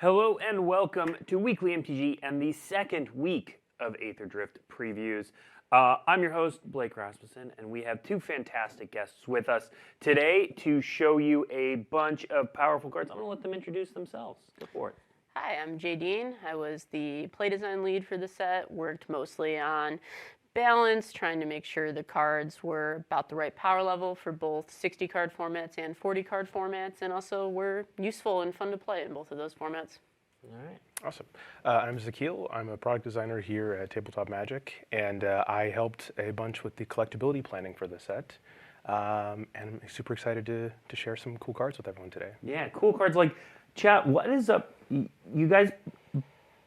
Hello and welcome to Weekly MTG and the second week of Aetherdrift previews. I'm your host, Blake Rasmussen, and we have two fantastic guests with us today to show you a bunch of powerful cards. I'm going to let them introduce themselves. Go for it. Hi, I'm Jadine. I was the play design lead for the set, worked mostly on balance, trying to make sure the cards were about the right power level for both 60 card formats and 40 card formats, and also were useful and fun to play in both of those formats. All right. Awesome. I'm Zakeel. I'm a product designer here at Tabletop Magic, and I helped a bunch with the collectability planning for the set. And I'm super excited to share some cool cards with everyone today. Yeah, cool cards. Like, chat, what is up? You guys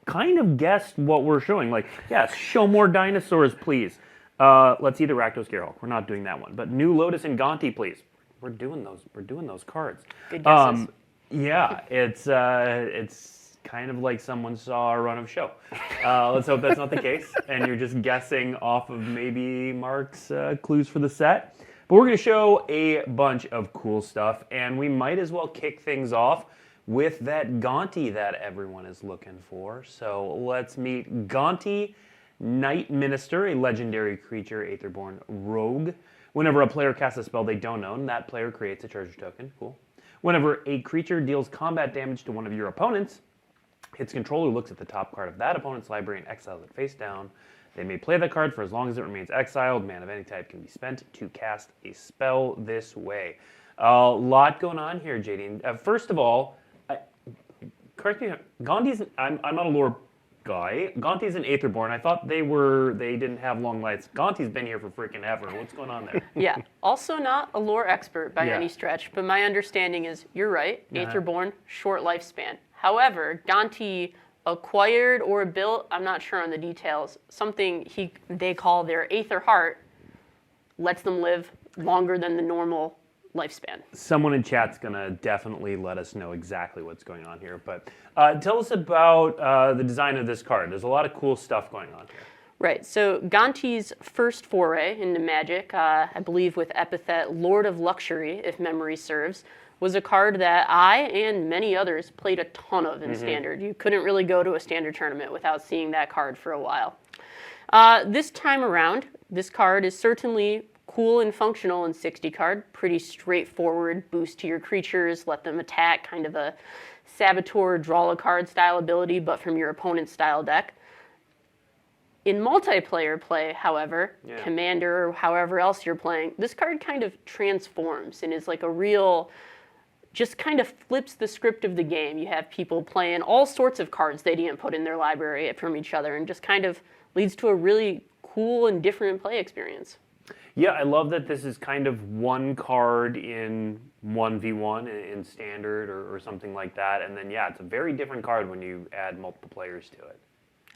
kind of guessed what we're showing. Like, yes, show more dinosaurs, please. Let's see the Rakdos Scarehawk. We're not doing that one. But new Lotus and Gonti, please. We're doing those. We're doing those cards. Good guesses. Yeah, it's kind of like someone saw a run of show. Let's hope that's not the case, and you're just guessing off of maybe Mark's clues for the set. But we're going to show a bunch of cool stuff, and we might as well kick things off with that Gonti that everyone is looking for. So let's meet Gonti, Night Minister, a legendary creature, Aetherborn rogue. Whenever a player casts a spell they don't own, that player creates a treasure token. Cool. Whenever a creature deals combat damage to one of your opponents, its controller looks at the top card of that opponent's library and exiles it face down. They may play that card for as long as it remains exiled. Mana of any type can be spent to cast a spell this way. A lot going on here, Jadine. First of all, correct me, Gonti's, I'm not a lore guy. Gonti's an Aetherborn. I thought they didn't have long lights. Gonti's been here for freaking ever. What's going on there? Yeah, also not a lore expert by any stretch, but my understanding is you're right, Aetherborn, short lifespan. However, Gonti acquired or built, I'm not sure on the details, something they call their Aether Heart, lets them live longer than the normal lifespan. Someone in chat's going to definitely let us know exactly what's going on here. But tell us about the design of this card. There's a lot of cool stuff going on here. Right, so Gonti's first foray into Magic, I believe with epithet Lord of Luxury, if memory serves, was a card that I and many others played a ton of in Standard. You couldn't really go to a Standard tournament without seeing that card for a while. This time around, this card is certainly cool and functional in 60 card. Pretty straightforward boost to your creatures, let them attack, kind of a Saboteur draw a card style ability, but from your opponent's style deck. In multiplayer play, however, Commander or however else you're playing, this card kind of transforms and is like a real, just kind of flips the script of the game. You have people playing all sorts of cards they didn't put in their library from each other, and just kind of leads to a really cool and different play experience. Yeah, I love that this is kind of one card in 1v1 in Standard or something like that. And then, yeah, it's a very different card when you add multiple players to it.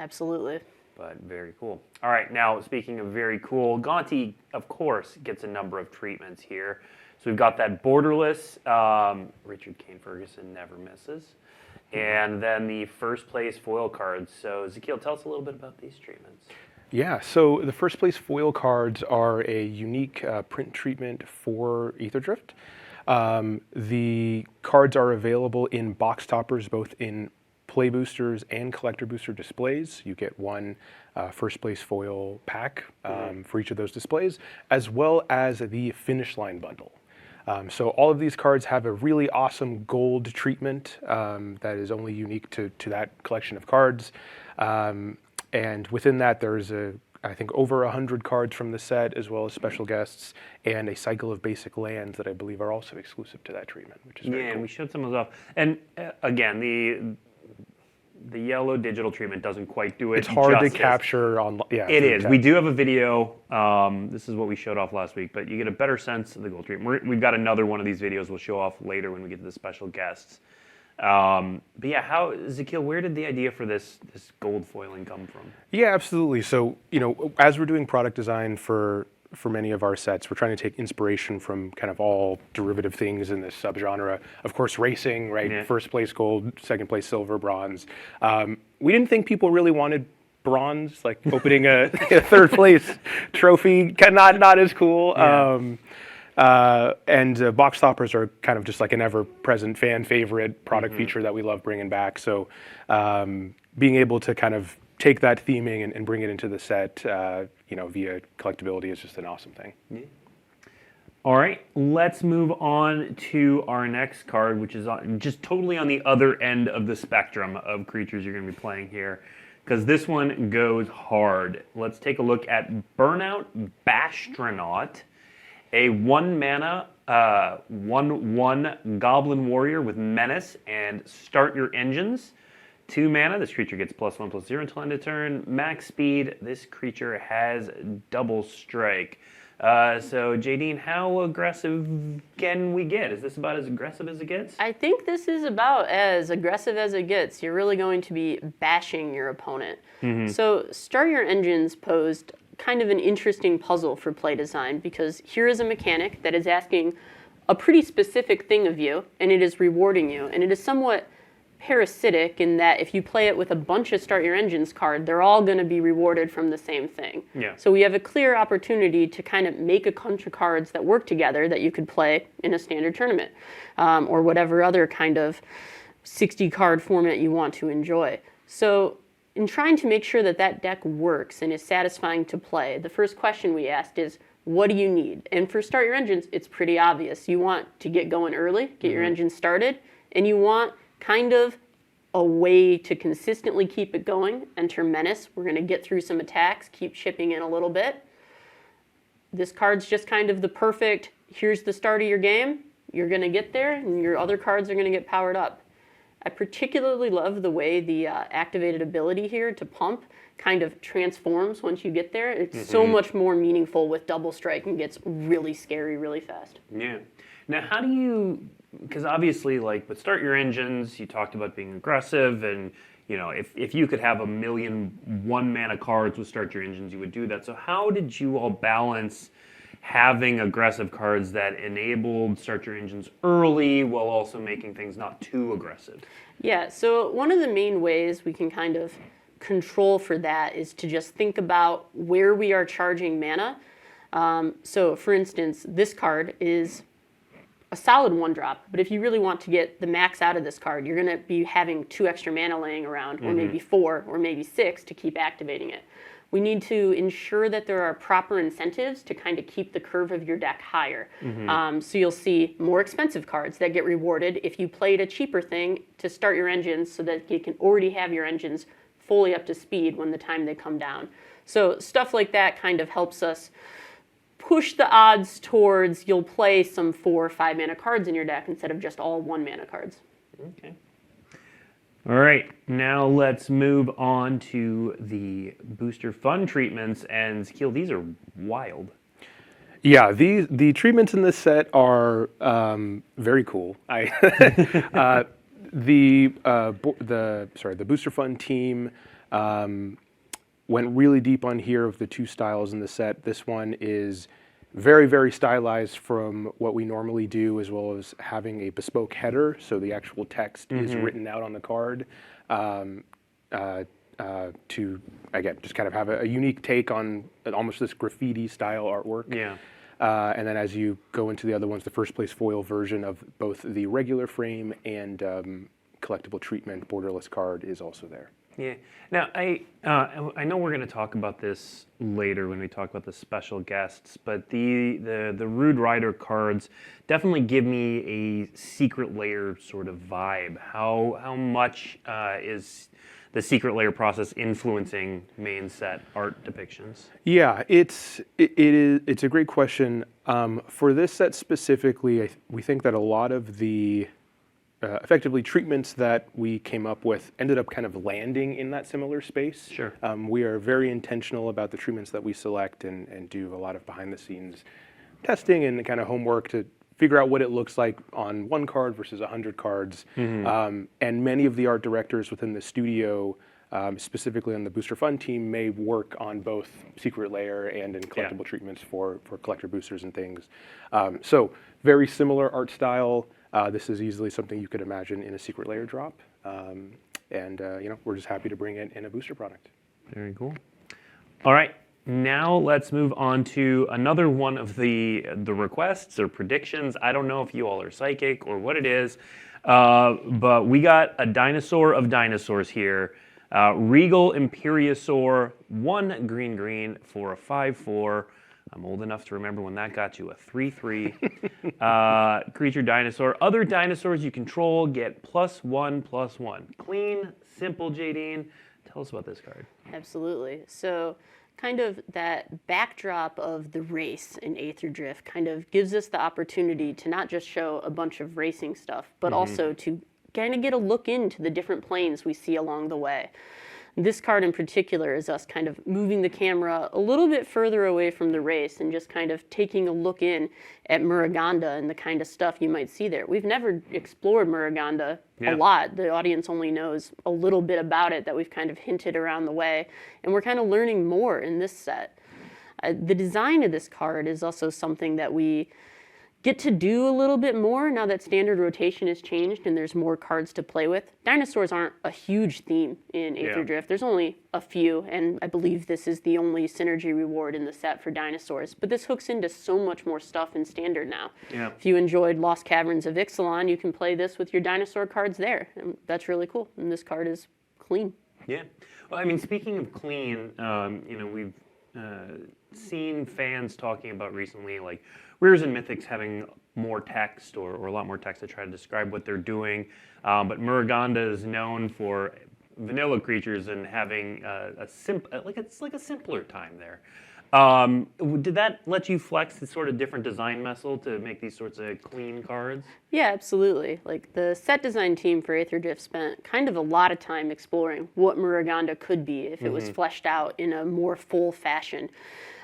Absolutely. But very cool. All right, now, speaking of very cool, Gonti, of course, gets a number of treatments here. So we've got that Borderless, Richard Kane Ferguson never misses. And then the first place foil cards. So, Zakeel, tell us a little bit about these treatments. Yeah, so the first place foil cards are a unique print treatment for Aetherdrift. The cards are available in box toppers, both in play boosters and collector booster displays. You get one first place foil pack for each of those displays, as well as the finish line bundle. So all of these cards have a really awesome gold treatment that is only unique to that collection of cards. And within that, there's I think over 100 cards from the set, as well as special guests, and a cycle of basic lands that I believe are also exclusive to that treatment, which is very cool. And we showed some of those off. And again, the yellow digital treatment doesn't quite do it. It's hard to capture on. Yeah, it is. We do have a video. This is what we showed off last week, but you get a better sense of the gold treatment. We've got another one of these videos we'll show off later when we get to the special guests. But yeah, Zakeel, where did the idea for this gold foiling come from? Yeah, absolutely. So, as we're doing product design for many of our sets, we're trying to take inspiration from kind of all derivative things in this subgenre. Of course, racing, right? Yeah. First place gold, second place silver, bronze. We didn't think people really wanted bronze, like opening a third place trophy, not as cool. Yeah. And box toppers are kind of just like an ever-present fan favorite product feature that we love bringing back. So being able to kind of take that theming and bring it into the set, via collectability is just an awesome thing. Yeah. All right, let's move on to our next card, which is just totally on the other end of the spectrum of creatures you're going to be playing here, because this one goes hard. Let's take a look at Burnout Bastronaut, a 1-mana, 1/1 Goblin Warrior with Menace and Start Your Engines. 2 mana, this creature gets +1/+0 until end of turn. Max speed, this creature has double strike. So, Jadine, how aggressive can we get? Is this about as aggressive as it gets? I think this is about as aggressive as it gets. You're really going to be bashing your opponent. So Start Your Engines posed kind of an interesting puzzle for play design, because here is a mechanic that is asking a pretty specific thing of you, and it is rewarding you. And it is somewhat parasitic in that if you play it with a bunch of Start Your Engines card, they're all going to be rewarded from the same thing. Yeah. So we have a clear opportunity to kind of make a bunch of cards that work together that you could play in a standard tournament, or whatever other kind of 60-card format you want to enjoy. So in trying to make sure that that deck works and is satisfying to play, the first question we asked is, what do you need? And for Start Your Engines, it's pretty obvious. You want to get going early, get your engine started, and you want kind of a way to consistently keep it going. Enter Menace. We're going to get through some attacks, keep chipping in a little bit. This card's just kind of the perfect, here's the start of your game. You're going to get there, and your other cards are going to get powered up. I particularly love the way the activated ability here to pump kind of transforms once you get there. It's so much more meaningful with double strike and gets really scary really fast. Yeah. Now, how do you, because obviously, like with Start Your Engines, you talked about being aggressive, and if you could have 1,000,000 1-mana cards with Start Your Engines, you would do that. So how did you all balance having aggressive cards that enabled Start Your Engines early while also making things not too aggressive? Yeah, so one of the main ways we can kind of control for that is to just think about where we are charging mana. So for instance, this card is a solid 1-drop, but if you really want to get the max out of this card, you're going to be having 2 extra mana laying around, or maybe 4, or maybe 6 to keep activating it. We need to ensure that there are proper incentives to kind of keep the curve of your deck higher. So you'll see more expensive cards that get rewarded if you played a cheaper thing to start your engines so that you can already have your engines fully up to speed when the time they come down. So stuff like that kind of helps us push the odds towards you'll play some 4 or 5 mana cards in your deck instead of just all 1-mana cards. Okay. All right, now let's move on to the booster fun treatments, and Zakeel, these are wild. Yeah, the treatments in this set are very cool. The Booster Fun team went really deep on here of the 2 styles in the set. This one is very, very stylized from what we normally do, as well as having a bespoke header, so the actual text is written out on the card to, again, just kind of have a unique take on almost this graffiti-style artwork. Yeah. And then as you go into the other ones, the first place foil version of both the regular frame and collectible treatment borderless card is also there. Yeah. Now, I know we're going to talk about this later when we talk about the special guests, but the Rude Rider cards definitely give me a Secret Lair sort of vibe. How much is the Secret Lair process influencing main set art depictions? Yeah, it's a great question. For this set specifically, we think that a lot of the effectively treatments that we came up with ended up kind of landing in that similar space. Sure. We are very intentional about the treatments that we select and do a lot of behind the scenes testing and kind of homework to figure out what it looks like on 1 card versus 100 cards. And many of the art directors within the studio, specifically on the Booster Fun team, may work on both Secret Lair and in collectible treatments for collector boosters and things. So very similar art style. This is easily something you could imagine in a Secret Lair drop. We're just happy to bring it in a booster product. Very cool. All right, Now let's move on to another one of the requests or predictions. I don't know if you all are psychic or what it is, but we got a dinosaur of dinosaurs here. Regal Imperiosaur, 1 green for a 5/4. I'm old enough to remember when that got you a 3/3. Creature dinosaur. Other dinosaurs you control get +1/+1. Clean, simple, Jadine. Tell us about this card. Absolutely. So kind of that backdrop of the race in Aetherdrift kind of gives us the opportunity to not just show a bunch of racing stuff, but also to kind of get a look into the different planes we see along the way. This card in particular is us kind of moving the camera a little bit further away from the race and just kind of taking a look in at Muruganda and the kind of stuff you might see there. We've never explored Muruganda a lot. The audience only knows a little bit about it that we've kind of hinted around the way, and we're kind of learning more in this set. The design of this card is also something that we get to do a little bit more now that standard rotation has changed and there's more cards to play with. Dinosaurs aren't a huge theme in Aetherdrift. There's only a few, and I believe this is the only synergy reward in the set for dinosaurs. But this hooks into so much more stuff in standard now. Yeah. If you enjoyed Lost Caverns of Ixalan, you can play this with your dinosaur cards there. And that's really cool. And this card is clean. Yeah. Well, I mean, speaking of clean, we've seen fans talking about recently, like, Rares and Mythics having more text or a lot more text to try to describe what they're doing. But Muruganda is known for vanilla creatures and having it's like a simpler time there. Did that let you flex the sort of different design muscle to make these sorts of clean cards? Yeah, absolutely. Like the set design team for Aetherdrift spent kind of a lot of time exploring what Muruganda could be if it was fleshed out in a more full fashion.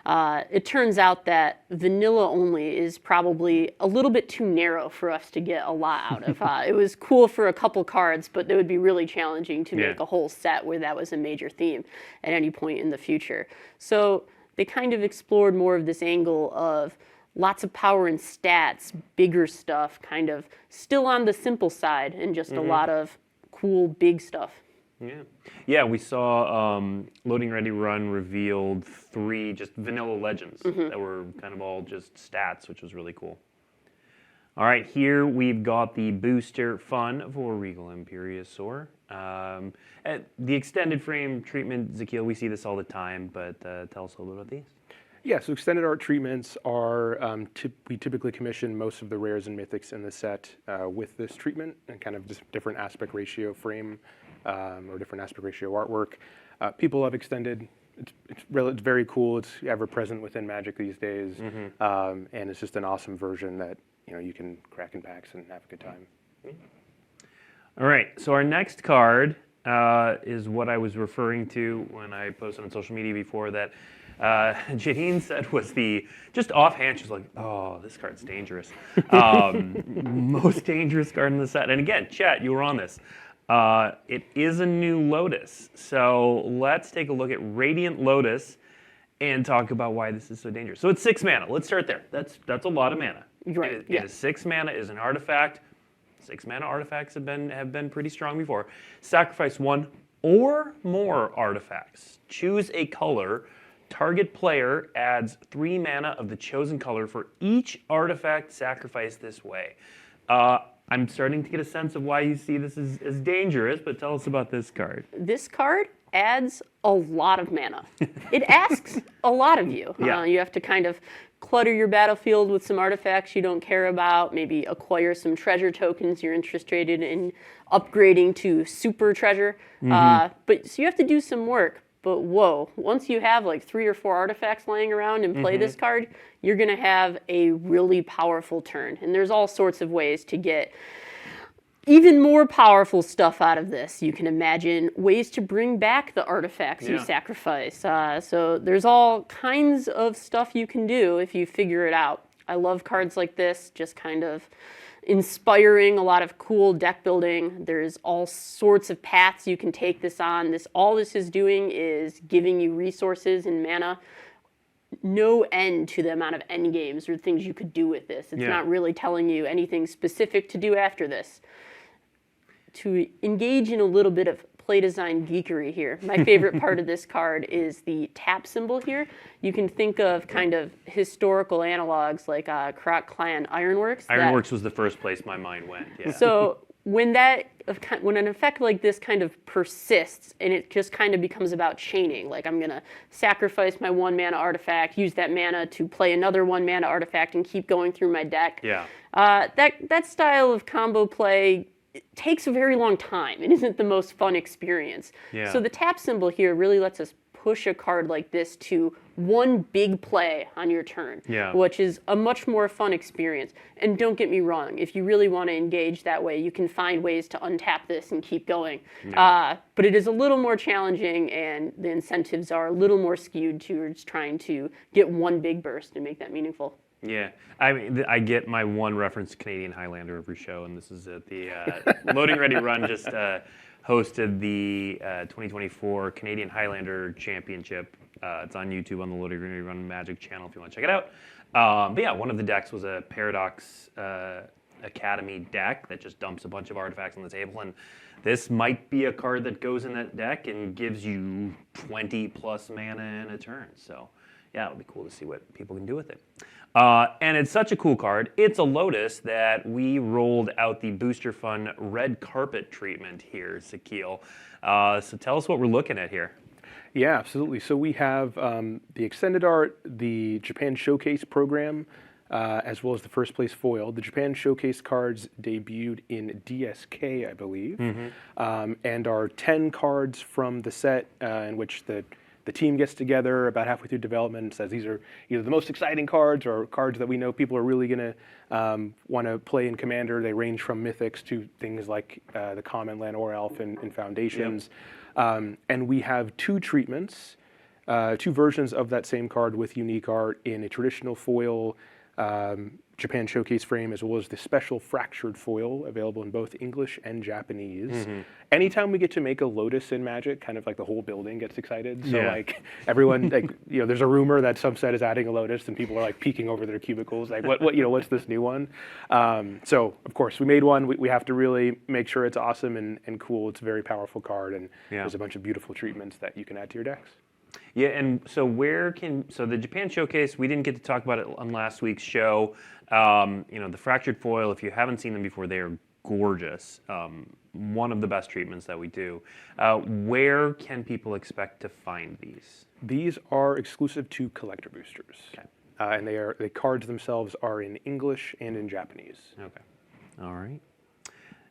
It turns out that vanilla only is probably a little bit too narrow for us to get a lot out of. It was cool for a couple cards, but it would be really challenging to make a whole set where that was a major theme at any point in the future. So they kind of explored more of this angle of lots of power and stats, bigger stuff, kind of still on the simple side, and just a lot of cool, big stuff. Yeah, we saw Loading Ready Run revealed 3 just vanilla legends that were kind of all just stats, which was really cool. All right, here we've got the booster fun for Regal Imperiosaur. The extended frame treatment, Zakeel, we see this all the time, but tell us a little bit about these. Yeah, so extended art treatments are, we typically commission most of the rares and mythics in the set with this treatment and kind of just different aspect ratio frame or different aspect ratio artwork. People love extended. It's very cool. It's ever present within Magic these days, and it's just an awesome version that you can crack in packs and have a good time. All right, so our next card is what I was referring to when I posted on social media before that Jadine said was the, just offhand, she's like, oh, this card's dangerous. Most dangerous card in the set. And again, chat, you were on this. It is a new Lotus. So let's take a look at Radiant Lotus and talk about why this is so dangerous. So it's 6 mana. Let's start there. That's a lot of mana. Right. It is 6 mana, is an artifact. 6 mana artifacts have been pretty strong before. Sacrifice 1 or more artifacts. Choose a color. Target player adds 3 mana of the chosen color for each artifact sacrificed this way. I'm starting to get a sense of why you see this as dangerous, but tell us about this card. This card adds a lot of mana. It asks a lot of you. You have to kind of clutter your battlefield with some artifacts you don't care about, maybe acquire some treasure tokens you're interested in upgrading to super treasure. But so you have to do some work. But whoa, once you have like 3 or 4 artifacts laying around and play this card, you're going to have a really powerful turn. And there's all sorts of ways to get even more powerful stuff out of this. You can imagine ways to bring back the artifacts you sacrifice. So there's all kinds of stuff you can do if you figure it out. I love cards like this, just kind of inspiring a lot of cool deck building. There's all sorts of paths you can take this on. All this is doing is giving you resources and mana. No end to the amount of end games or things you could do with this. It's not really telling you anything specific to do after this. to engage in a little bit of play design geekery here. My favorite part of this card is the tap symbol here. You can think of kind of historical analogs like Croc Clan Ironworks. Ironworks was the first place my mind went. Yeah. So when an effect like this kind of persists and it just kind of becomes about chaining, like I'm going to sacrifice my 1-mana artifact, use that mana to play another 1-mana artifact and keep going through my deck. Yeah. That style of combo play takes a very long time and isn't the most fun experience. Yeah. So the tap symbol here really lets us push a card like this to one big play on your turn, which is a much more fun experience. And don't get me wrong, if you really want to engage that way, you can find ways to untap this and keep going. But it is a little more challenging, and the incentives are a little more skewed towards trying to get one big burst and make that meaningful. Yeah, I mean, I get my one reference to Canadian Highlander every show, and this is at the Loading Ready Run just hosted the 2024 Canadian Highlander Championship. It's on YouTube on the Loading Ready Run Magic channel if you want to check it out. But yeah, one of the decks was a Paradox Academy deck that just dumps a bunch of artifacts on the table, and this might be a card that goes in that deck and gives you 20 plus mana in a turn. So yeah, it'll be cool to see what people can do with it. And it's such a cool card. It's a Lotus that we rolled out the Booster Fun red carpet treatment here, Zakeel. So tell us what we're looking at here. Yeah, absolutely. So we have the extended art, the Japan Showcase program, as well as the first place foil. The Japan Showcase cards debuted in DSK, I believe, and are 10 cards from the set in which the team gets together about halfway through development and says these are either the most exciting cards or cards that we know people are really going to want to play in Commander. They range from mythics to things like the Common Land or Elf and Foundations. And we have two treatments, two versions of that same card with unique art in a traditional foil Japan Showcase frame, as well as the special fractured foil available in both English and Japanese. Anytime we get to make a Lotus in Magic, kind of like the whole building gets excited. So like everyone, like, you know, there's a rumor that some set is adding a Lotus, and people are like peeking over their cubicles, like what you know, what's this new one? So of course we made one. We have to really make sure it's awesome and cool. It's a very powerful card, and there's a bunch of beautiful treatments that you can add to your decks. Yeah, and so so the Japan Showcase, we didn't get to talk about it on last week's show. You know, the fractured foil, if you haven't seen them before, they are gorgeous. One of the best treatments that we do. Where can people expect to find these? These are exclusive to collector boosters. Okay. And the cards themselves are in English and in Japanese. Okay. All right.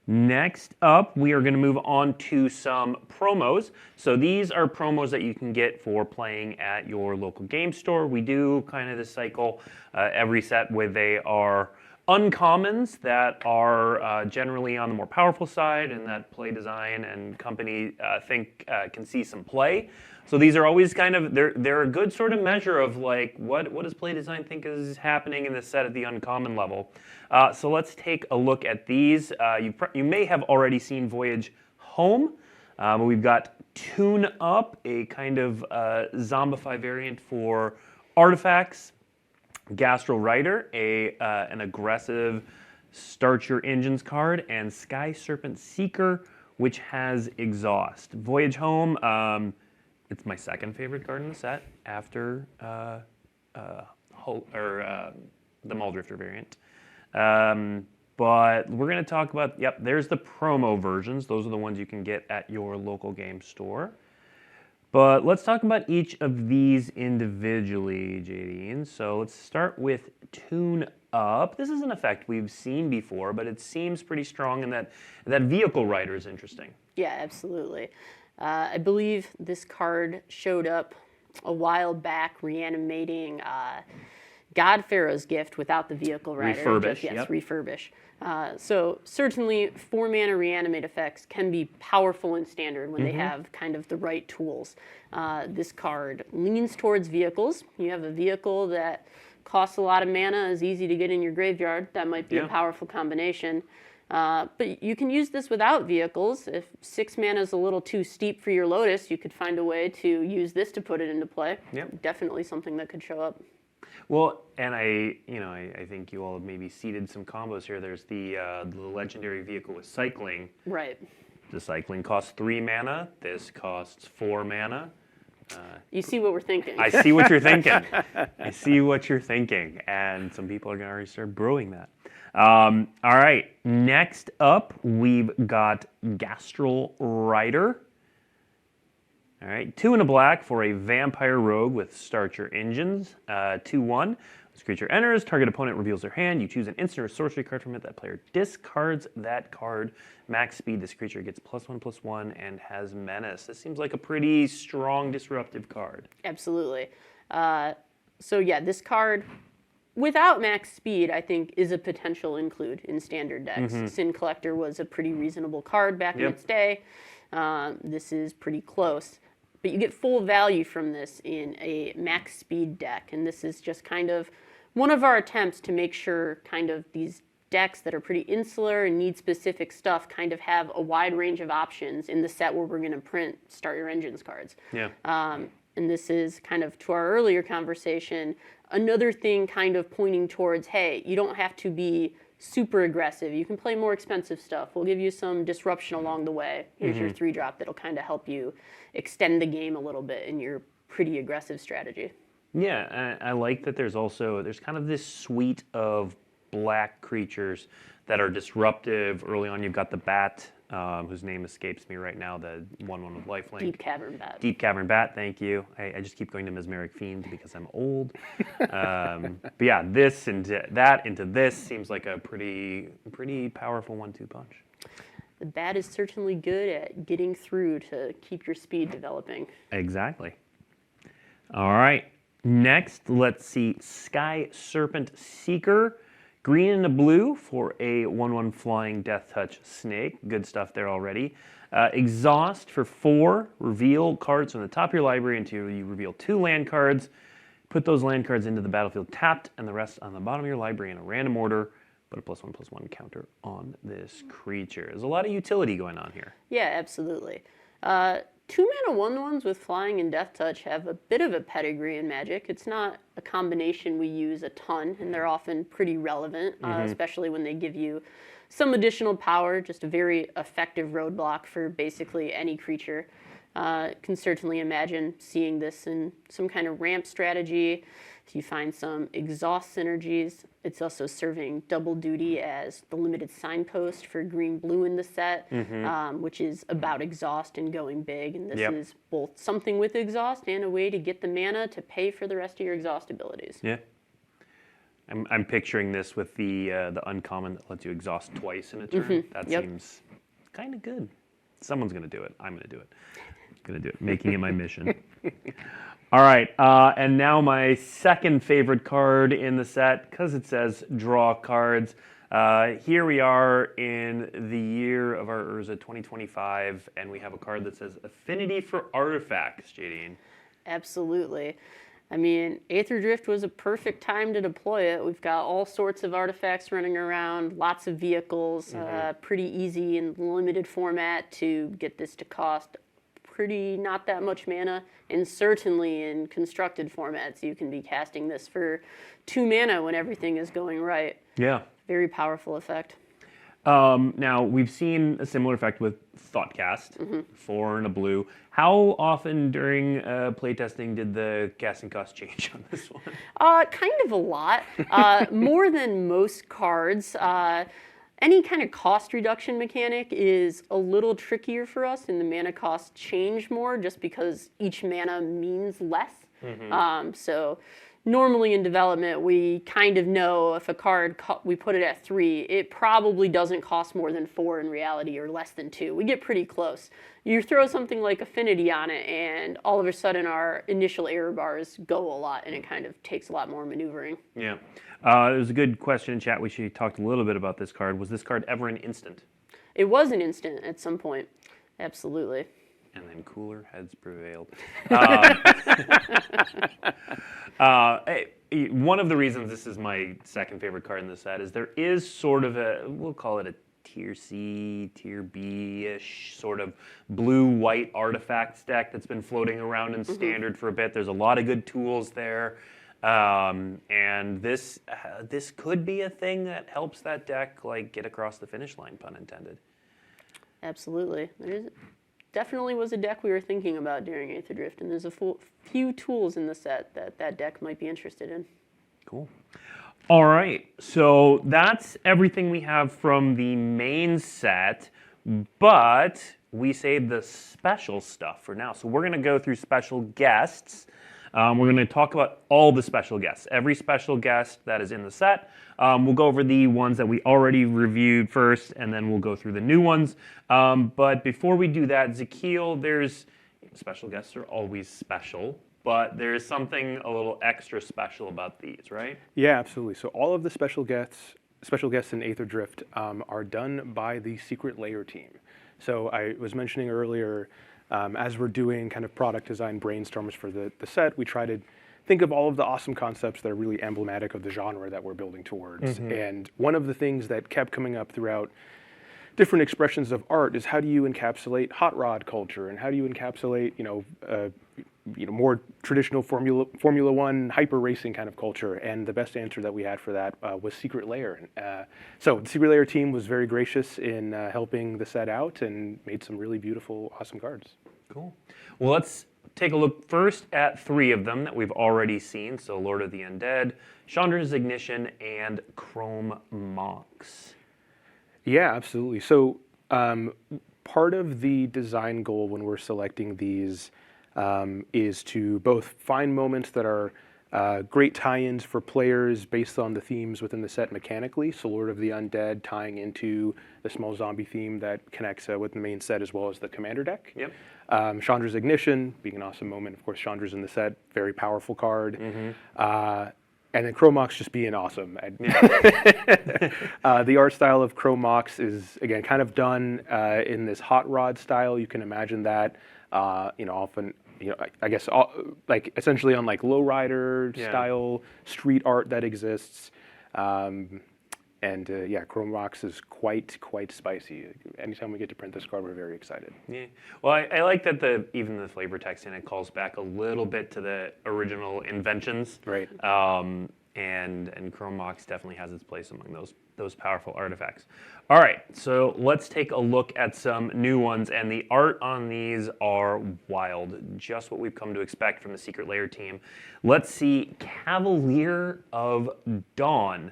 Next up, we are going to move on to some promos. So these are promos that you can get for playing at your local game store. We do kind of this cycle every set where they are uncommons that are generally on the more powerful side and that Play Design and company think can see some play. So these are always kind of, they're a good sort of measure of like, what does Play Design think is happening in this set at the uncommon level. So let's take a look at these. You may have already seen Voyage Home. We've got Tune Up, a kind of zombify variant for artifacts. Gastral Rider, an aggressive Start Your Engines card, and Sky Serpent Seeker, which has Exhaust. Voyage Home, it's my second favorite card in the set after the Muldrifter variant. But we're going to talk about, there's the promo versions. Those are the ones you can get at your local game store. But let's talk about each of these individually, Jadine. So let's start with Tune Up. This is an effect we've seen before, but it seems pretty strong in that Vehicle Rider is interesting. Yeah, absolutely. I believe this card showed up a while back reanimating God Pharaoh's Gift without the Vehicle Rider. Refurbish. Refurbish. So certainly 4-mana reanimate effects can be powerful in Standard when they have kind of the right tools. This card leans towards vehicles. You have a vehicle that costs a lot of mana, is easy to get in your graveyard. That might be a powerful combination. But you can use this without vehicles. If 6 mana is a little too steep for your Lotus, you could find a way to use this to put it into play. Definitely something that could show up. Well, and I think you all have maybe seeded some combos here. There's the legendary vehicle with cycling. Right. The cycling costs 3 mana. This costs 4 mana. You see what we're thinking. I see what you're thinking. I see what you're thinking. And some people are going to already start brewing that. All right. Next up, we've got Gastral Rider. All right. 2 and a black for a vampire rogue with starter engines. 2/1. This creature enters, target opponent reveals their hand. You choose an instant or sorcery card from it. That player discards that card. Max speed. This creature gets +1/+1 and has menace. This seems like a pretty strong disruptive card. Absolutely. So yeah, this card, without max speed, I think is a potential include in standard decks. Sin Collector was a pretty reasonable card back in its day. This is pretty close. But you get full value from this in a max speed deck. And this is just kind of one of our attempts to make sure kind of these decks that are pretty insular and need specific stuff kind of have a wide range of options in the set where we're going to print Start Your Engines cards. Yeah. And this is kind of, to our earlier conversation, another thing kind of pointing towards, hey, you don't have to be super aggressive. You can play more expensive stuff. We'll give you some disruption along the way. Here's your 3-drop that'll kind of help you extend the game a little bit in your pretty aggressive strategy. Yeah, I like that there's kind of this suite of black creatures that are disruptive. Early on, you've got the bat, whose name escapes me right now, the 1/1 with lifelink. Deep Cavern Bat. Deep Cavern Bat, thank you. I just keep going to Mesmeric Fiend because I'm old. But yeah, this into that into this seems like a pretty powerful 1-2 punch. The bat is certainly good at getting through to keep your speed developing. Exactly. All right. Next, let's see Sky Serpent Seeker. Green and a blue for a 1/1 flying Death Touch snake. Good stuff there already. Exhaust for 4. Reveal cards from the top of your library until you reveal 2 land cards. Put those land cards into the battlefield tapped and the rest on the bottom of your library in a random order. Put a +1/+1 counter on this creature. There's a lot of utility going on here. Yeah, absolutely. 2 mana 1/1s with flying and Death Touch have a bit of a pedigree in Magic. It's not a combination we use a ton, and they're often pretty relevant, especially when they give you some additional power, just a very effective roadblock for basically any creature. Can certainly imagine seeing this in some kind of ramp strategy. If you find some exhaust synergies, it's also serving double duty as the limited signpost for green-blue in the set, which is about exhaust and going big. And this is both something with exhaust and a way to get the mana to pay for the rest of your exhaust abilities. Yeah. I'm picturing this with the uncommon that lets you exhaust twice in a turn. That seems kind of good. Someone's going to do it. I'm going to do it. Going to do it. Making it my mission. All right, and now my second favorite card in the set, because it says draw cards. Here we are in the year of our Urza 2025, and we have a card that says Affinity for Artifacts, Jadine. Absolutely. I mean, Aetherdrift was a perfect time to deploy it. We've got all sorts of artifacts running around, lots of vehicles, pretty easy in limited format to get this to cost pretty not that much mana, and certainly in constructed formats you can be casting this for 2 mana when everything is going right. Yeah. Very powerful effect. Now, we've seen a similar effect with Thoughtcast, 4 and a blue. How often during playtesting did the casting cost change on this one? Kind of a lot. More than most cards. Any kind of cost reduction mechanic is a little trickier for us, and the mana costs change more just because each mana means less. So normally in development, we kind of know if a card, we put it at 3, it probably doesn't cost more than 4 in reality, or less than 2. We get pretty close. You throw something like Affinity on it, and all of a sudden our initial error bars go a lot, and it kind of takes a lot more maneuvering. Yeah. There's a good question in chat. We should talk a little bit about this card. Was this card ever an instant? It was an instant at some point. Absolutely. And then cooler heads prevailed. One of the reasons this is my second favorite card in the set is there is sort of a, we'll call it a tier C, tier B-ish sort of blue-white artifacts deck that's been floating around in standard for a bit. There's a lot of good tools there. And this could be a thing that helps that deck like get across the finish line, pun intended. Absolutely. Definitely was a deck we were thinking about during Aetherdrift, and there's a few tools in the set that deck might be interested in. Cool. All right, so that's everything we have from the main set, but we saved the special stuff for now. So we're going to go through special guests. We're going to talk about all the special guests, every special guest that is in the set. We'll go over the ones that we already reviewed first, and then we'll go through the new ones. But before we do that, Zakeel, special guests are always special, but there is something a little extra special about these, right? Yeah, absolutely. So all of the special guests in Aetherdrift are done by the Secret Lair team. So I was mentioning earlier, as we're doing kind of product design brainstorms for the set, we try to think of all of the awesome concepts that are really emblematic of the genre that we're building towards. And one of the things that kept coming up throughout different expressions of art is how do you encapsulate hot rod culture, and how do you encapsulate, more traditional Formula One hyper racing kind of culture. And the best answer that we had for that was Secret Lair. So the Secret Lair team was very gracious in helping the set out and made some really beautiful, awesome cards. Cool. Well, let's take a look first at three of them that we've already seen. So Lord of the Undead, Chandra's Ignition, and Chrome Mox. Yeah, absolutely. So part of the design goal when we're selecting these is to both find moments that are great tie-ins for players based on the themes within the set mechanically. So Lord of the Undead tying into the small zombie theme that connects with the main set as well as the commander deck. Yep. Chandra's Ignition being an awesome moment. Of course, Chandra's in the set, very powerful card. And then Chrome Mox just being awesome. The art style of Chrome Mox is, again, kind of done in this hot rod style. You can imagine that, often, I guess, like essentially on like lowrider style street art that exists. Chrome Mox is quite spicy. Anytime we get to print this card, we're very excited. Yeah. Well, I like that even the flavor text in it calls back a little bit to the original inventions. Right. And Chrome Mox definitely has its place among those powerful artifacts. All right, so let's take a look at some new ones, and the art on these are wild. Just what we've come to expect from the Secret Lair team. Let's see, Cavalier of Dawn.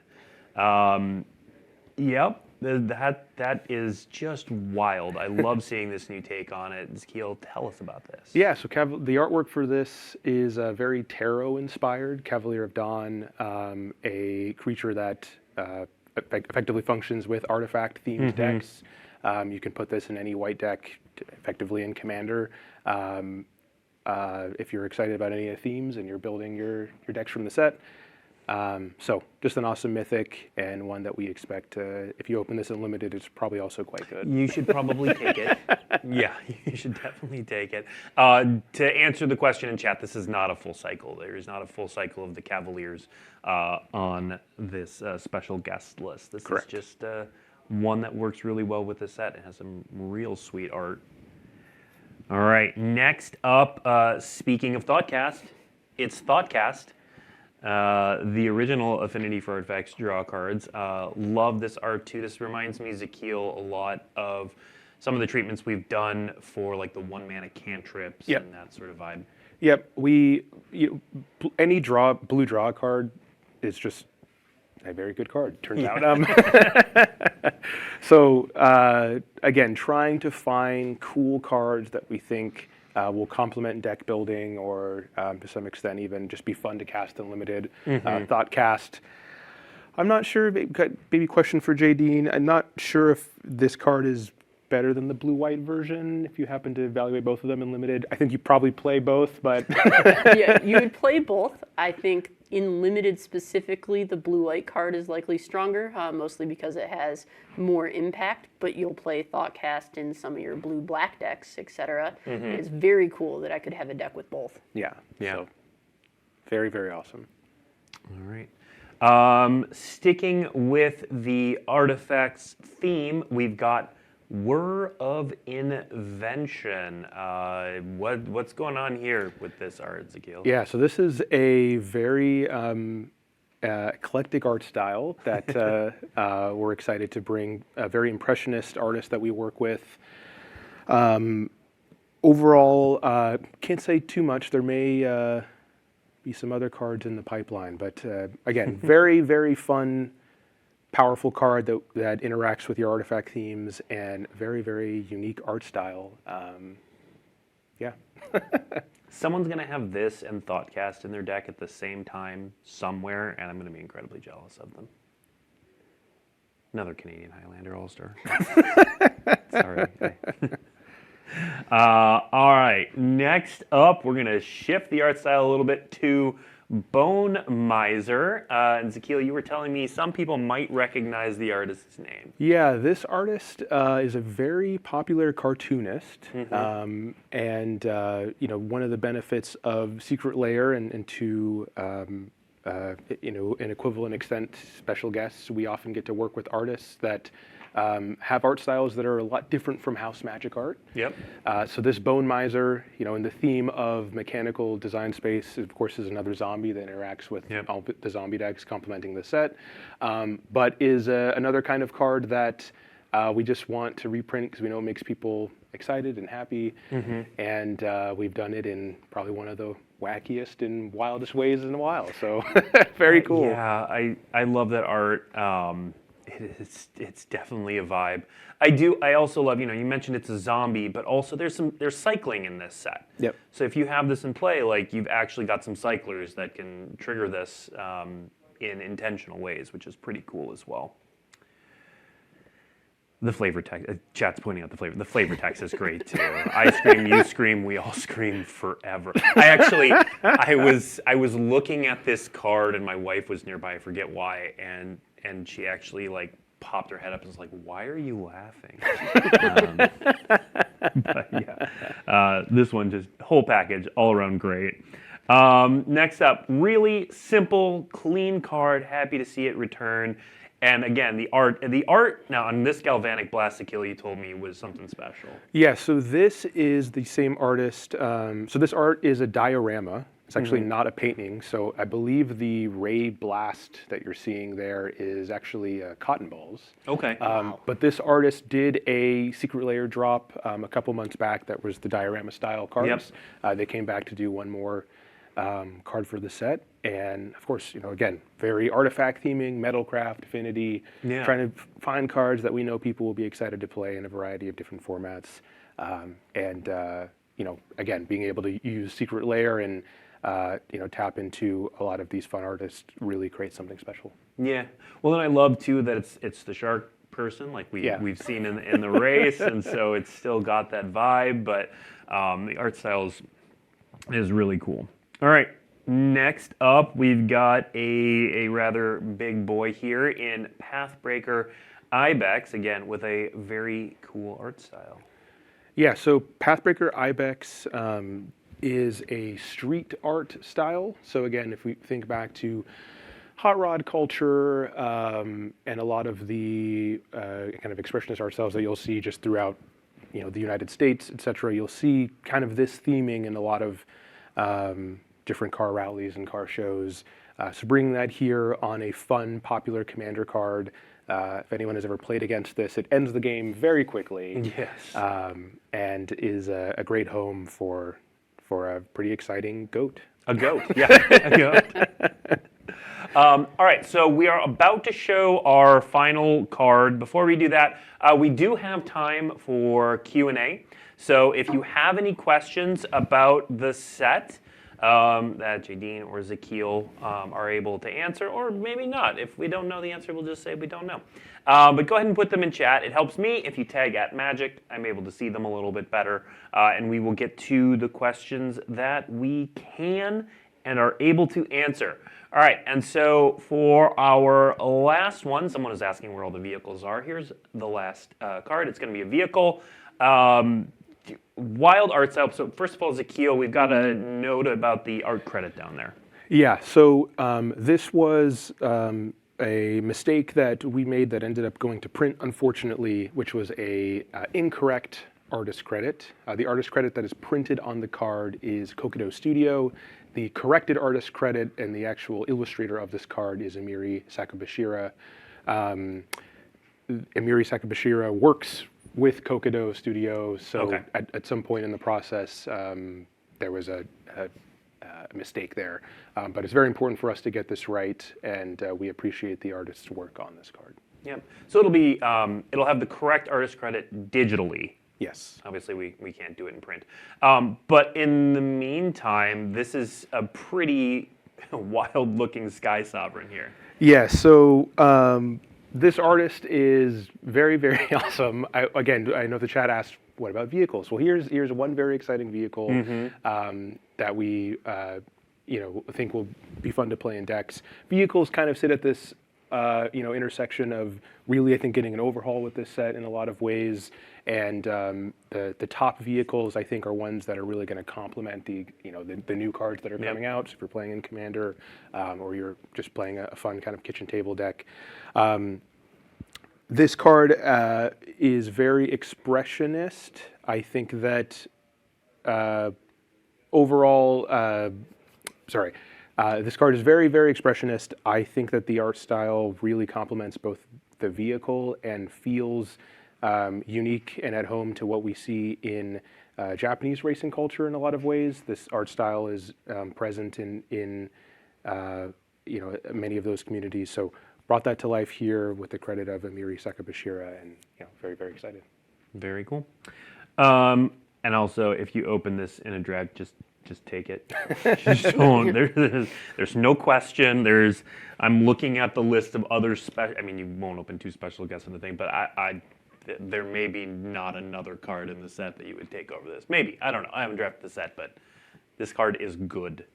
Yep, that is just wild. I love seeing this new take on it. Zakeel, tell us about this. Yeah, so the artwork for this is very tarot-inspired. Cavalier of Dawn, a creature that effectively functions with artifact-themed decks. You can put this in any white deck, effectively in Commander. If you're excited about any of the themes and you're building your decks from the set. So just an awesome mythic, and one that we expect, if you open this in limited, it's probably also quite good. You should probably take it. Yeah, you should definitely take it. To answer the question in chat, this is not a full cycle. There is not a full cycle of the Cavaliers on this special guest list. This Correct. is just one that works really well with the set and has some real sweet art. All right, next up, speaking of Thoughtcast, it's Thoughtcast. The original Affinity for Artifacts draw cards. Love this art too. This reminds me, Zakeel, a lot of some of the treatments we've done for like the 1-mana cantrips and that sort of vibe. Yep. Any blue draw card is just a very good card, turns out. So again, trying to find cool cards that we think will complement deck building, or to some extent even just be fun to cast in limited. Thoughtcast. I'm not sure, maybe question for Jadine. I'm not sure if this card is better than the blue-white version, if you happen to evaluate both of them in limited. I think you probably play both, but... Yeah, you would play both. I think in limited specifically, the blue-white card is likely stronger, mostly because it has more impact, but you'll play Thoughtcast in some of your blue-black decks, etc. It's very cool that I could have a deck with both. Yeah. So, very, very awesome. All right. Sticking with the artifacts theme, we've got Whir of Invention. What's going on here with this art, Zakeel? Yeah, so this is a very eclectic art style that we're excited to bring. A very impressionist artist that we work with. Overall, can't say too much. There may be some other cards in the pipeline, but again, very, very fun, powerful card that interacts with your artifact themes, and very, very unique art style. Yeah. Someone's going to have this and Thoughtcast in their deck at the same time somewhere, and I'm going to be incredibly jealous of them. Another Canadian Highlander All-Star. Sorry. All right, next up, we're going to shift the art style a little bit to Bone Miser. And Zakeel, you were telling me some people might recognize the artist's name. Yeah, this artist is a very popular cartoonist, and one of the benefits of Secret Lair and to an equivalent extent special guests, we often get to work with artists that have art styles that are a lot different from house magic art. Yep. So this Bone Miser, in the theme of mechanical design space, of course, is another zombie that interacts with all the zombie decks complementing the set, but is another kind of card that we just want to reprint because we know it makes people excited and happy, and we've done it in probably one of the wackiest and wildest ways in a while. So very cool. Yeah, I love that art. It's definitely a vibe. I also love, you mentioned it's a zombie, but also there's cycling in this set. Yep. So if you have this in play, like you've actually got some cyclers that can trigger this in intentional ways, which is pretty cool as well. The flavor text, chat's pointing out the flavor. The flavor text is great too. I scream, you scream, we all scream forever. I was looking at this card and my wife was nearby, I forget why, and she actually popped her head up and was like, "Why are you laughing?" But yeah, this one just whole package, all around great. Next up, really simple, clean card. Happy to see it return. And again, the art now on this Galvanic Blast Zakeel, you told me was something special. Yeah, so this is the same artist. So this art is a diorama. It's actually not a painting. So I believe the Ray Blast that you're seeing there is actually cotton balls. Okay. But this artist did a Secret Lair drop a couple months back that was the diorama style cards. Yep. They came back to do one more card for the set. And of course, again, very artifact theming, metalcraft, affinity, trying to find cards that we know people will be excited to play in a variety of different formats. Again, being able to use Secret Lair and tap into a lot of these fun artists really creates something special. Yeah. Well, and I love too that it's the shark person like we've seen in the race, and so it's still got that vibe, but the art style is really cool. All right. Next up, we've got a rather big boy here in Pathbreaker Ibex, again, with a very cool art style. Yeah, so Pathbreaker Ibex is a street art style. So again, if we think back to hot rod culture and a lot of the kind of expressionist art styles that you'll see just throughout the United States, etc., you'll see kind of this theming in a lot of different car rallies and car shows. So bringing that here on a fun, popular commander card. If anyone has ever played against this, it ends the game very quickly. Yes. And is a great home for a pretty exciting goat. A goat, yeah, a goat. All right, so we are about to show our final card. Before we do that, we do have time for Q&A. So if you have any questions about the set that Jadine or Zakeel are able to answer, or maybe not. If we don't know the answer, we'll just say we don't know. But go ahead and put them in chat. It helps me if you tag @Magic. I'm able to see them a little bit better, and we will get to the questions that we can and are able to answer. All right, and so for our last one, someone is asking where all the vehicles are. Here's the last card. It's going to be a vehicle. Wild art style. So first of all, Zakeel, we've got a note about the art credit down there. Yeah, so this was a mistake that we made that ended up going to print, unfortunately, which was a incorrect artist credit. The artist credit that is printed on the card is Kokodo Studio. The corrected artist credit and the actual illustrator of this card is Amiri Sakabashira. Amiri Sakabashira works with Kokodo Studio, so Okay. at some point in the process, there was a mistake there. But it's very important for us to get this right, and we appreciate the artist's work on this card. Yep. So it'll be it'll have the correct artist credit digitally. Yes. Obviously, we can't do it in print. But in the meantime, this is a pretty wild-looking Skysovereign here. Yeah, so this artist is very, very awesome. I know the chat asked, what about vehicles? Well, here's one very exciting vehicle that we think will be fun to play in decks. Vehicles kind of sit at this intersection of really, I think, getting an overhaul with this set in a lot of ways. And the top vehicles, I think, are ones that are really going to complement the new cards that are coming out. So if you're playing in Commander, or you're just playing a fun kind of kitchen table deck. This card is very expressionist. I think that overall, this card is very, very expressionist. I think that the art style really complements both the vehicle and feels unique and at home to what we see in Japanese racing culture in a lot of ways. This art style is present in many of those communities. So brought that to life here with the credit of Amiri Sakabashira, and very, very excited. Very cool. And also, if you open this in a drag, just take it. Just don't. There's no question. I'm looking at the list of other special. I mean, you won't open 2 special guests on the thing, but there may be not another card in the set that you would take over this. Maybe, I don't know. I haven't drafted the set, but this card is good.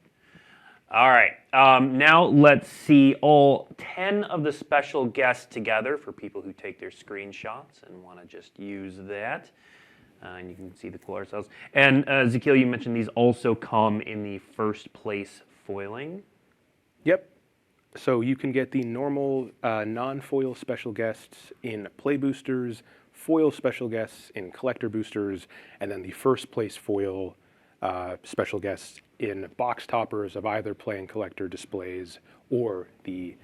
All right, now let's see all 10 of the special guests together for people who take their screenshots and want to just use that. And you can see the cool art styles. And Zakeel, you mentioned these also come in the first place foiling. Yep. So you can get the normal non-foil special guests in play boosters, foil special guests in collector boosters, and then the first place foil special guests in box toppers of either play and collector displays or the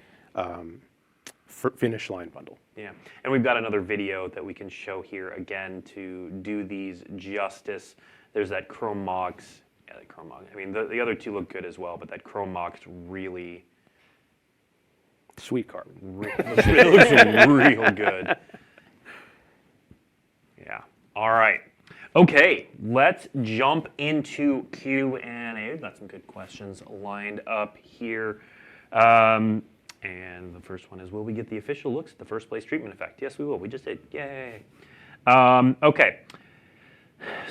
finish line bundle. Yeah, and we've got another video that we can show here again to do these justice. There's that Chrome Mox. Yeah, that Chrome Mox. I mean, the other two look good as well, but that Chrome Mox really... Sweet card. It looks real good. Yeah. All right. Okay, let's jump into Q&A. We've got some good questions lined up here. And the first one is, will we get the official looks at the first place treatment effect? Yes, we will. We just did. Yay. Okay.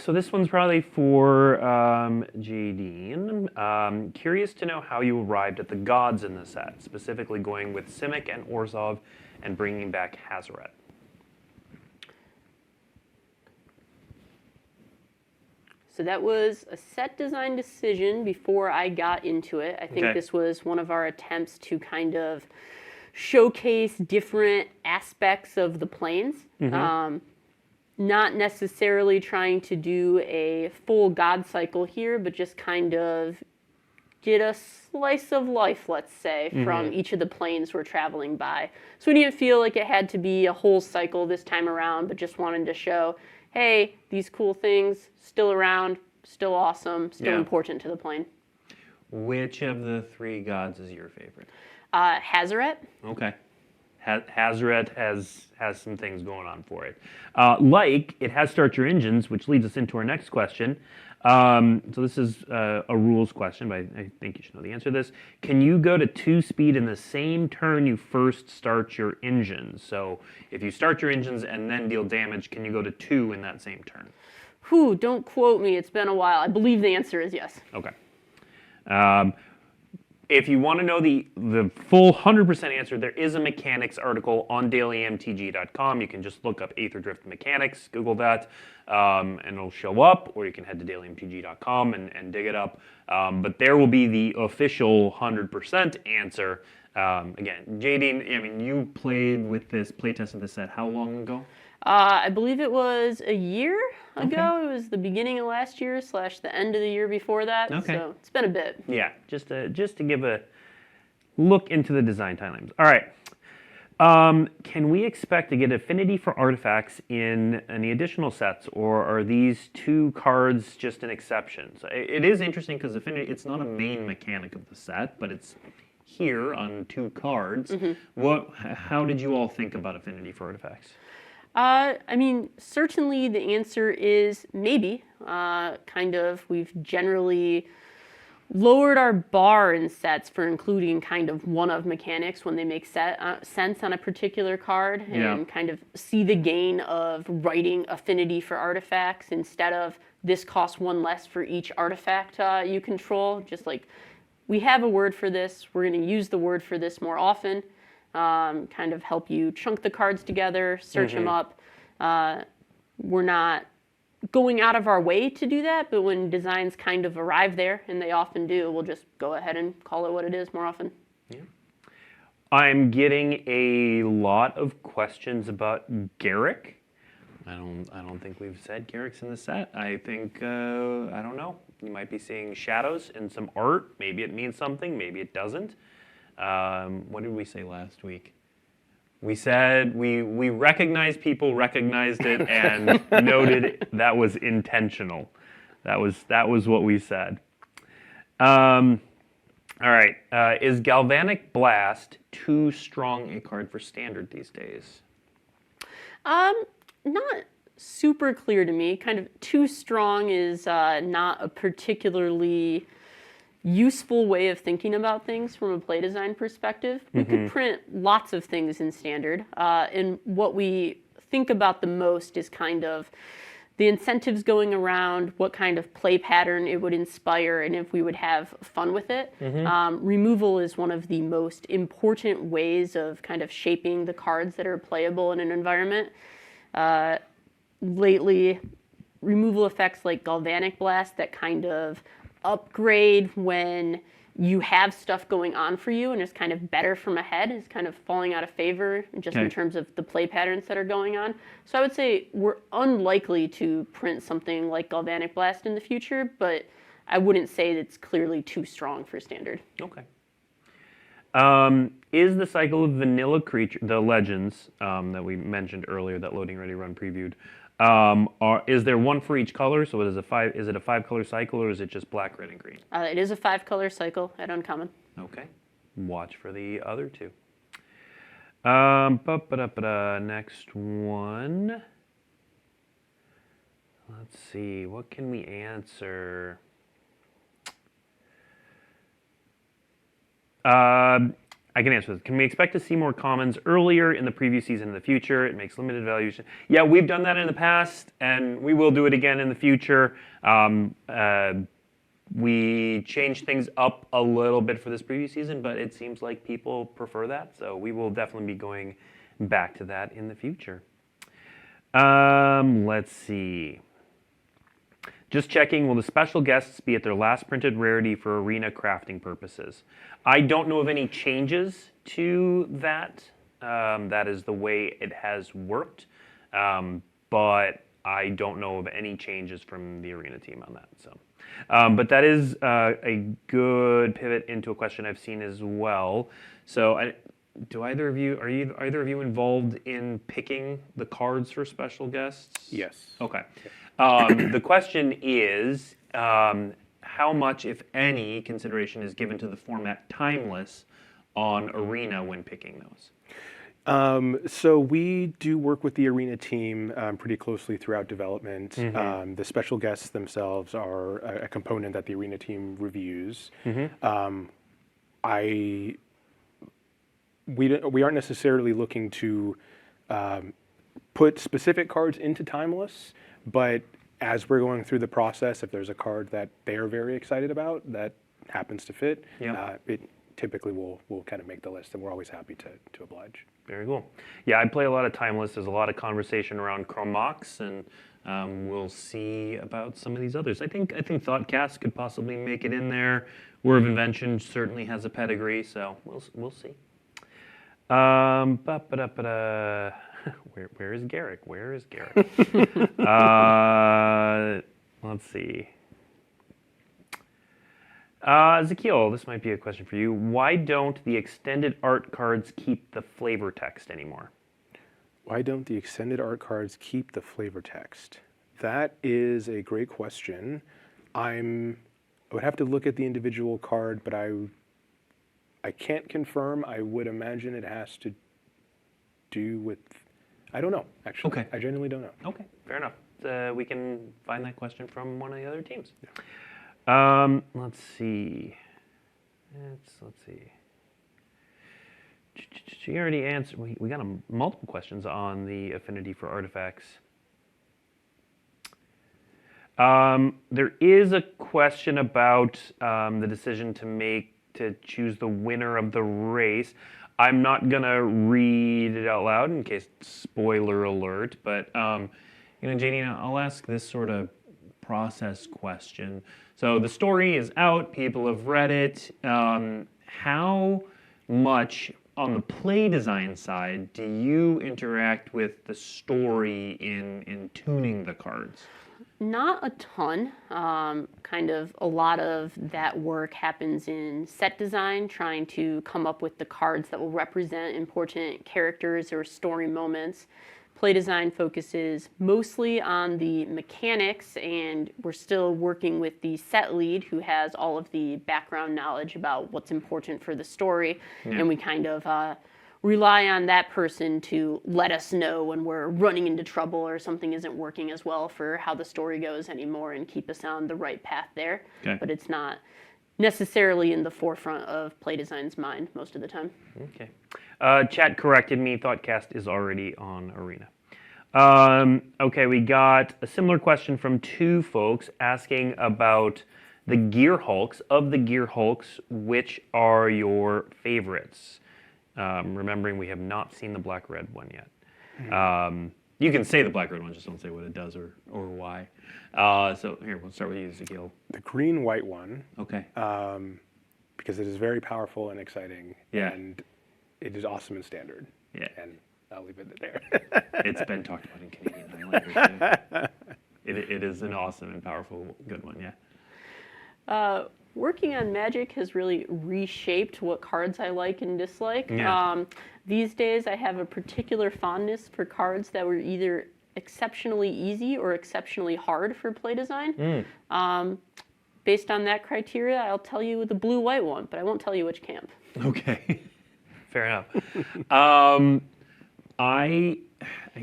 So this one's probably for Jadine. Curious to know how you arrived at the gods in the set, specifically going with Simic and Orzhov and bringing back Hazoret. So that was a set design decision before I got into it. I think this was one of our attempts to kind of showcase different aspects of the planes. Not necessarily trying to do a full god cycle here, but just kind of get a slice of life, let's say, from each of the planes we're traveling by. So we didn't feel like it had to be a whole cycle this time around, but just wanted to show, hey, these cool things, still around, still awesome, still important to the plane. Which of the 3 gods is your favorite? Hazoret. Okay. Hazoret has some things going on for it. It has start your engines, which leads us into our next question. So this is a rules question, but I think you should know the answer to this. Can you go to 2 speed in the same turn you first start your engines? So if you start your engines and then deal damage, can you go to 2 in that same turn? Whew, don't quote me. It's been a while. I believe the answer is yes. Okay. If you want to know the full 100% answer, there is a mechanics article on dailymtg.com. You can just look up Aetherdrift mechanics, Google that, and it'll show up, or you can head to dailymtg.com and dig it up. But there will be the official 100% answer Again, Jadine, I mean, you played with this playtest of the set how long ago? I believe it was a year ago. It was the beginning of last year / the end of the year before that. Okay. So it's been a bit. Yeah, just to give a look into the design timelines. All right. Can we expect to get affinity for artifacts in any additional sets, or are these 2 cards just an exception? So it is interesting because affinity, it's not a main mechanic of the set, but it's here on 2 cards. How did you all think about affinity for artifacts? I mean, certainly the answer is maybe. We've generally lowered our bar in sets for including kind of one-of mechanics when they make sense on a particular card, and kind of see the gain of writing affinity for artifacts instead of this costs 1 less for each artifact you control. Just like, we have a word for this, we're going to use the word for this more often. Kind of help you chunk the cards together, search them up. We're not going out of our way to do that, but when designs kind of arrive there, and they often do, we'll just go ahead and call it what it is more often. Yeah. I'm getting a lot of questions about Garrick. I don't think we've said Garrick's in the set. I think, I don't know. You might be seeing shadows in some art. Maybe it means something, maybe it doesn't. What did we say last week? We said we recognized people recognized it and noted that was intentional. That was what we said. All right. Is Galvanic Blast too strong a card for Standard these days? Not super clear to me. Kind of too strong is not a particularly useful way of thinking about things from a play design perspective. We could print lots of things in Standard, and what we think about the most is kind of the incentives going around, what kind of play pattern it would inspire, and if we would have fun with it. Removal is one of the most important ways of kind of shaping the cards that are playable in an environment. Lately, removal effects like Galvanic Blast that kind of upgrade when you have stuff going on for you and it's kind of better from ahead is kind of falling out of favor just in terms of the play patterns that are going on. So I would say we're unlikely to print something like Galvanic Blast in the future, but I wouldn't say it's clearly too strong for Standard. Okay. Is the cycle of vanilla creature, the legends that we mentioned earlier, that Loading Ready Run previewed, is there one for each color? So is it a 5-color cycle, or is it just black, red, and green? It is a 5-color cycle at Uncommon. Okay. Watch for the other 2. Next one. Let's see. What can we answer? I can answer this. Can we expect to see more commons earlier in the preview season in the future? It makes limited valuation. Yeah, we've done that in the past, and we will do it again in the future. We changed things up a little bit for this preview season, but it seems like people prefer that, so we will definitely be going back to that in the future. Let's see. Just checking, will the special guests be at their last printed rarity for arena crafting purposes? I don't know of any changes to that. That is the way it has worked. But I don't know of any changes from the arena team on that. So, but that is a good pivot into a question I've seen as well. So are either of you involved in picking the cards for special guests? Yes. Okay. The question is, how much, if any, consideration is given to the format Timeless on Arena when picking those? So we do work with the Arena team pretty closely throughout development. The special guests themselves are a component that the Arena team reviews. We aren't necessarily looking to put specific cards into Timeless, but as we're going through the process, if there's a card that they're very excited about that happens to fit, it typically will kind of make the list, and we're always happy to oblige. Very cool. Yeah, I play a lot of Timeless. There's a lot of conversation around Chromox, and we'll see about some of these others. I think Thoughtcast could possibly make it in there. War of Invention certainly has a pedigree, so we'll see. Where is Garrick? Where is Garrick? Let's see. Zakeel, this might be a question for you. Why don't the extended art cards keep the flavor text anymore? Why don't the extended art cards keep the flavor text? That is a great question. I would have to look at the individual card, but I can't confirm. I would imagine it has to do with, I don't know, actually. Okay. I genuinely don't know. Okay, fair enough. We can find that question from one of the other teams. Yeah. Let's see. Let's see. She already answered. We got multiple questions on the affinity for artifacts. There is a question about the decision to choose the winner of the race. I'm not gonna read it out loud in case spoiler alert, but Jadine, I'll ask this sort of process question. So the story is out, people have read it. How much on the play design side do you interact with the story in tuning the cards? Not a ton. Kind of a lot of that work happens in set design, trying to come up with the cards that will represent important characters or story moments. Play design focuses mostly on the mechanics, and we're still working with the set lead who has all of the background knowledge about what's important for the story, and we kind of rely on that person to let us know when we're running into trouble or something isn't working as well for how the story goes anymore and keep us on the right path there. Okay. But it's not necessarily in the forefront of play design's mind most of the time. Okay. Chat corrected me. Thoughtcast is already on Arena. Okay, we got a similar question from two folks asking about the Gear Hulks. Of the Gear Hulks, which are your favorites? Remembering we have not seen the black-red one yet. You can say the black-red one, just don't say what it does or why. So here, we'll start with you, Zakeel. The green-white one. Okay. Because it is very powerful and exciting. Yeah. And it is awesome in standard. Yeah. And I'll leave it there. It's been talked about in Canadian Highlander. It is an awesome and powerful good one, yeah. Working on Magic has really reshaped what cards I like and dislike. Yeah. These days I have a particular fondness for cards that were either exceptionally easy or exceptionally hard for play design. Based on that criteria, I'll tell you the blue-white one, but I won't tell you which camp. Okay. Fair enough. I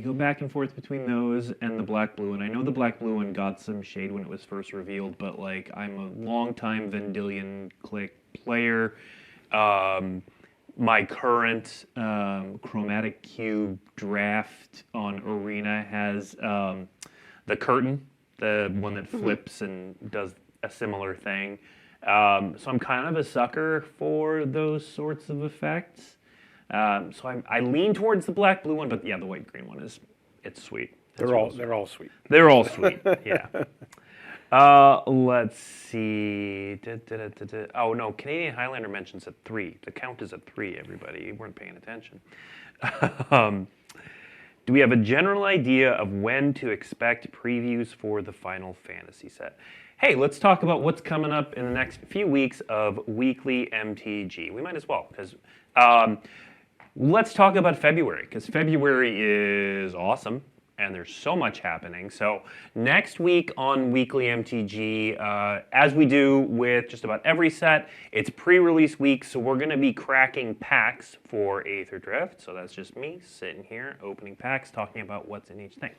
go back and forth between those and the black-blue, and I know the black-blue one got some shade when it was first revealed, but like I'm a long-time Vendilion Click player. My current Chromatic Cube draft on Arena has the curtain, the one that flips and does a similar thing. So I'm kind of a sucker for those sorts of effects. So I lean towards the black-blue one, but yeah, the white-green one it's sweet. They're all sweet. They're all sweet. Yeah. Let's see. Oh no, Canadian Highlander mentions at 3. The count is at 3. Everybody, you weren't paying attention. Do we have a general idea of when to expect previews for the Final Fantasy set? Hey, let's talk about what's coming up in the next few weeks of Weekly MTG. We might as well, because let's talk about February, because February is awesome, and there's so much happening. So next week on Weekly MTG, as we do with just about every set, it's pre-release week, so we're going to be cracking packs for Aetherdrift. So that's just me sitting here opening packs, talking about what's in each thing.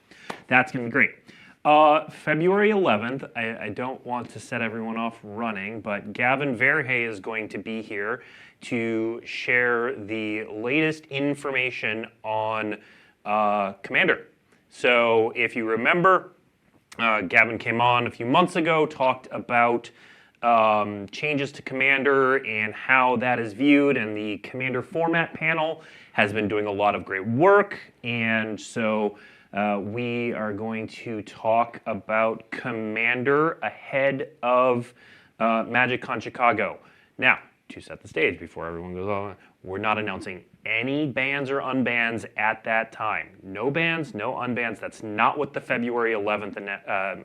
That's going to be great. February 11th, I don't want to set everyone off running, but Gavin Verhey is going to be here to share the latest information on Commander. So if you remember, Gavin came on a few months ago, talked about changes to Commander and how that is viewed, and the Commander format panel has been doing a lot of great work, and so we are going to talk about Commander ahead of MagicCon Chicago. Now, to set the stage before everyone goes on, we're not announcing any bans or unbans at that time. No bans, no unbans. That's not what the February 11th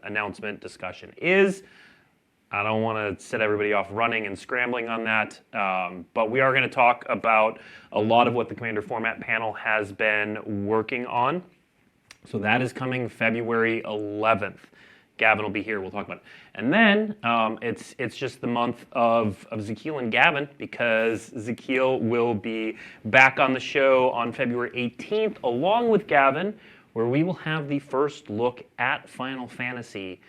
announcement discussion is. I don't want to set everybody off running and scrambling on that, but we are going to talk about a lot of what the Commander format panel has been working on. So that is coming February 11th. Gavin will be here. We'll talk about it. And then it's just the month of Zakeel and Gavin, because Zakeel will be back on the show on February 18th along with Gavin, where we will have the first look at Final Fantasy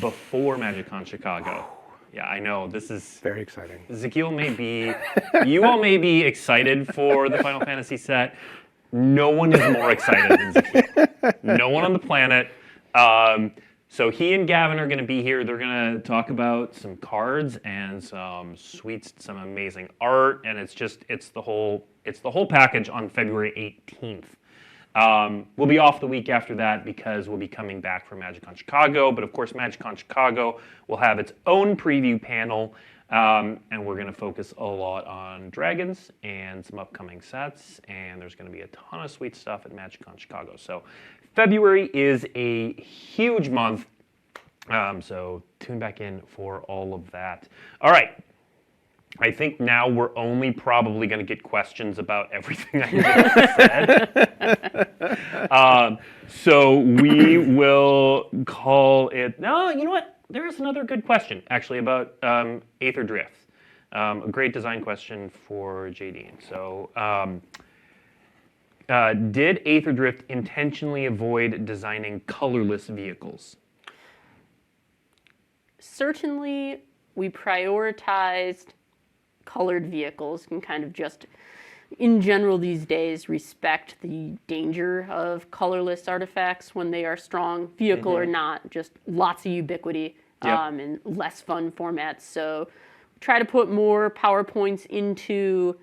before MagicCon Chicago. Yeah, I know. This is very exciting. Zakeel may be, you all may be excited for the Final Fantasy set. No one is more excited than Zakeel. No one on the planet. So he and Gavin are going to be here. They're going to talk about some cards and some some amazing art, and it's the whole package on February 18th. We'll be off the week after that because we'll be coming back for MagicCon Chicago. But of course, MagicCon Chicago will have its own preview panel, and we're going to focus a lot on dragons and some upcoming sets. And there's going to be a ton of sweet stuff at MagicCon Chicago. So February is a huge month. So tune back in for all of that. All right. I think now we're only probably going to get questions about everything I just said. So we will call it. No, you know what? There is another good question, actually, about Aetherdrift. A great design question for Jadine. So, did Aetherdrift intentionally avoid designing colorless vehicles? Certainly, we prioritized colored vehicles, and kind of just, in general these days, respect the danger of colorless artifacts when they are strong, vehicle or not, just lots of ubiquity and less fun formats. So try to put more PowerPoints into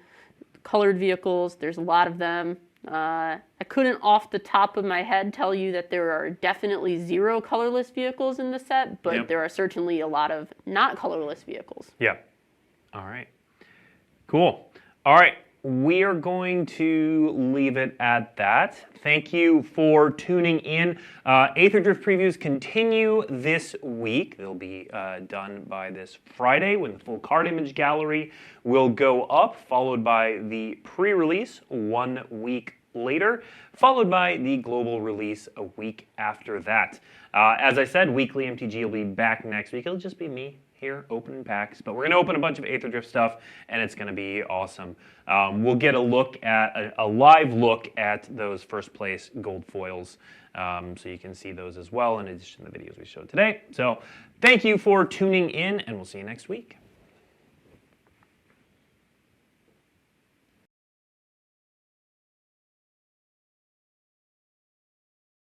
colored vehicles. There's a lot of them. I couldn't off the top of my head tell you that there are definitely 0 colorless vehicles in the set, but there are certainly a lot of not colorless vehicles. Yeah. All right. Cool. All right. We are going to leave it at that. Thank you for tuning in. Aetherdrift previews continue this week. They'll be done by this Friday when the full card image gallery will go up, followed by the pre-release 1 week later, followed by the global release a week after that. As I said, WeeklyMTG will be back next week. It'll just be me here opening packs, but we're going to open a bunch of Aetherdrift stuff, and it's going to be awesome. We'll get a look at a live look at those first place gold foils, so you can see those as well in addition to the videos we showed today. So thank you for tuning in, and we'll see you next week.